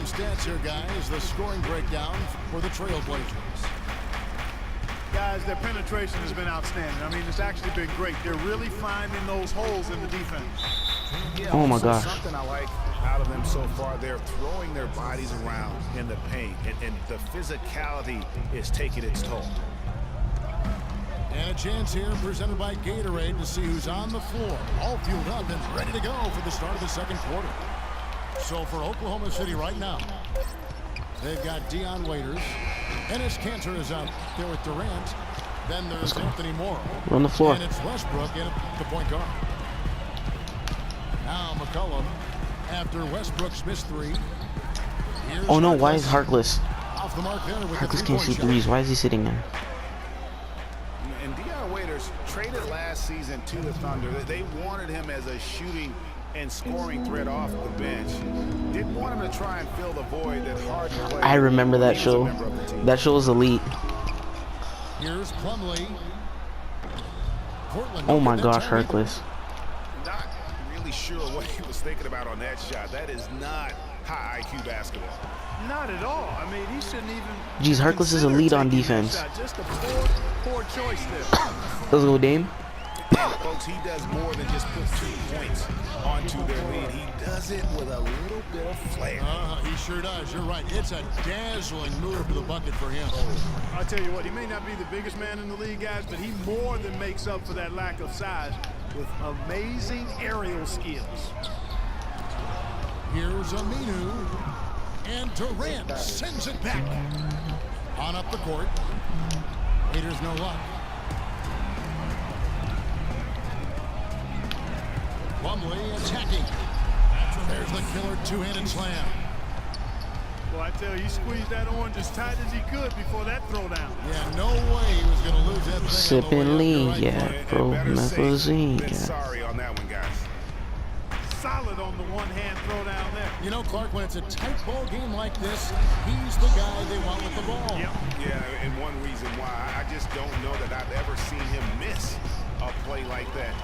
some stats here, guys. The scoring breakdown for the Trailblazers. Guys, their penetration has been outstanding. I mean, it's actually been great. They're really finding those holes in the defense. Yeah, oh my gosh. Something I like out of them so far, they're throwing their bodies around in the paint, and the physicality is taking its toll. And a chance here presented by Gatorade to see who's on the floor. All fueled up and ready to go for the start of the second quarter. So for Oklahoma City right now, they've got Dion Waiters. Enes Kanter is out there with Durant. Then there's Anthony Morrow. Run the floor. And it's Westbrook in the point guard. Now McCollum after Westbrook's missed three. Here's Oh no, Harkless. why is Harkless? Off the mark there with the Harkless can't three-point shoot shot. threes. Why is he sitting there? And Dion Waiters traded last season to the Thunder. They wanted him as a shooting and scoring threat off the bench. Didn't want him to try and fill the void that Harden played. I remember that He was a show. member of the team. That show was elite. Here's Plumlee. Portland Oh my opened that gosh, time. Harkless. Not really sure what he was thinking about on that shot. That is not high IQ basketball. Not at all. I mean, he shouldn't even. Jeez, Harkless is elite on defense. Just a poor choice there. Let's go, Dame. And folks, he does more than just put 2 points onto their lead. He does it with a little bit of flair. He sure does. You're right. It's a dazzling move to the bucket for him. I'll tell you what, he may not be the biggest man in the league, guys, but he more than makes up for that lack of size with amazing aerial skills. Here's Aminu. And Durant sends it back. On up the court. Waiters no luck. Plumlee attacking. There's the killer two-handed slam. Well, I tell you, he squeezed that orange as tight as he could before that throwdown. Yeah, no way he was going to lose that thing. Sipping lean, yeah, bro. Better safe Methazine, than yeah. sorry on that one, guys. Solid on the one-hand throwdown there. You know, Clark, when it's a tight ball game like this, he's the guy they want with the ball. Yep. Yeah, and one reason why I just don't know that I've ever seen him miss a play like that.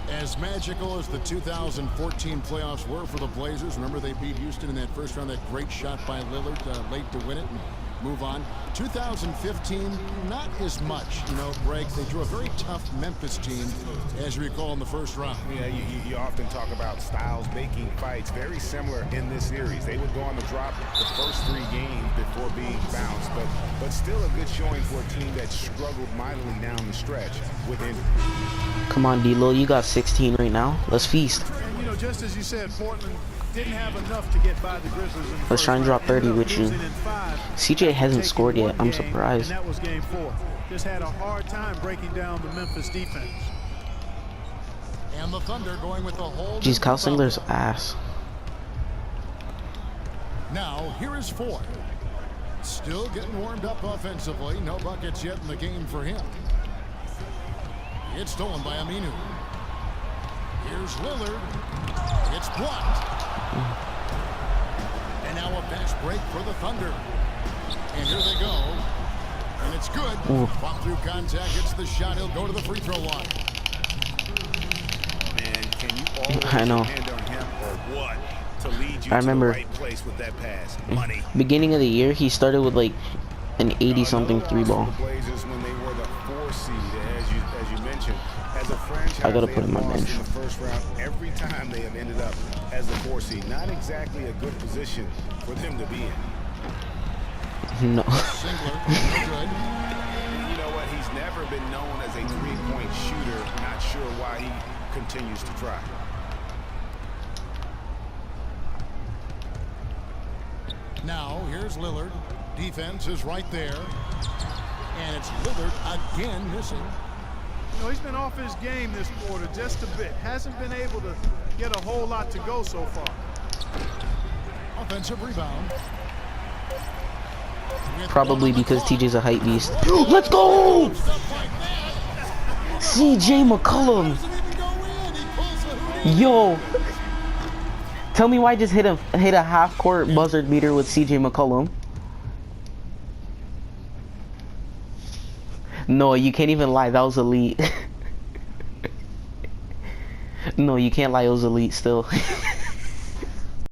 As magical as the 2014 playoffs were for the Blazers, remember they beat Houston in that first round, that great shot by Lillard late to win it and move on. 2015, not as much. You know, Greg, they drew a very tough Memphis team, as you recall, in the first round. Yeah, you often talk about styles making fights. Very similar in this series. They would go on the drop the first 3 games before being bounced, but still a good showing for a team that struggled mightily down the stretch with injury. Come on, D-Lo. You got 16 right now. Let's feast. And, you know, just as you said, Portland didn't have enough to get by the Grizzlies in the Let's first try and round. drop 30 Ended up with you. losing in 5, CJ hasn't taking scored yet. one I'm game, surprised. And that was game 4. Just had a hard time breaking down the Memphis defense. And the Thunder going with the whole. Jeez, Kyle Singler's ass. Now, here is Ford. Still getting warmed up offensively. No buckets yet in the game for him. It's stolen by Aminu. Here's Lillard. It's blocked. And now a fast break for the Thunder. And here they go. And it's good. Ooh. Pop through contact, gets the shot. He'll go to the free throw line. Man, can you always I know. depend on him or what to lead you I remember. to the right place with that pass? Money. Beginning of the year, he started with like an 80-something Another three loss for ball. the Blazers when they were the 4 seed, as you mentioned. As a franchise, I gotta they put have him on lost bench. in the first round every time they have ended up as the 4 seed. Not exactly a good position for them to be in. No. Singler, no good. And you know what? He's never been known as a three-point shooter. Not sure why he continues to try. Now, here's Lillard. Defense is right there. And it's Lillard again missing. You know, he's been off his game this quarter just a bit. Hasn't been able to get a whole lot to go so far. Offensive rebound. Probably because TJ's a hype beast. Let's go! CJ McCollum. Yo. Tell me why I just hit a half-court buzzard beater with CJ McCollum. No, you can't even lie. That was elite. No, you can't lie. It was elite still.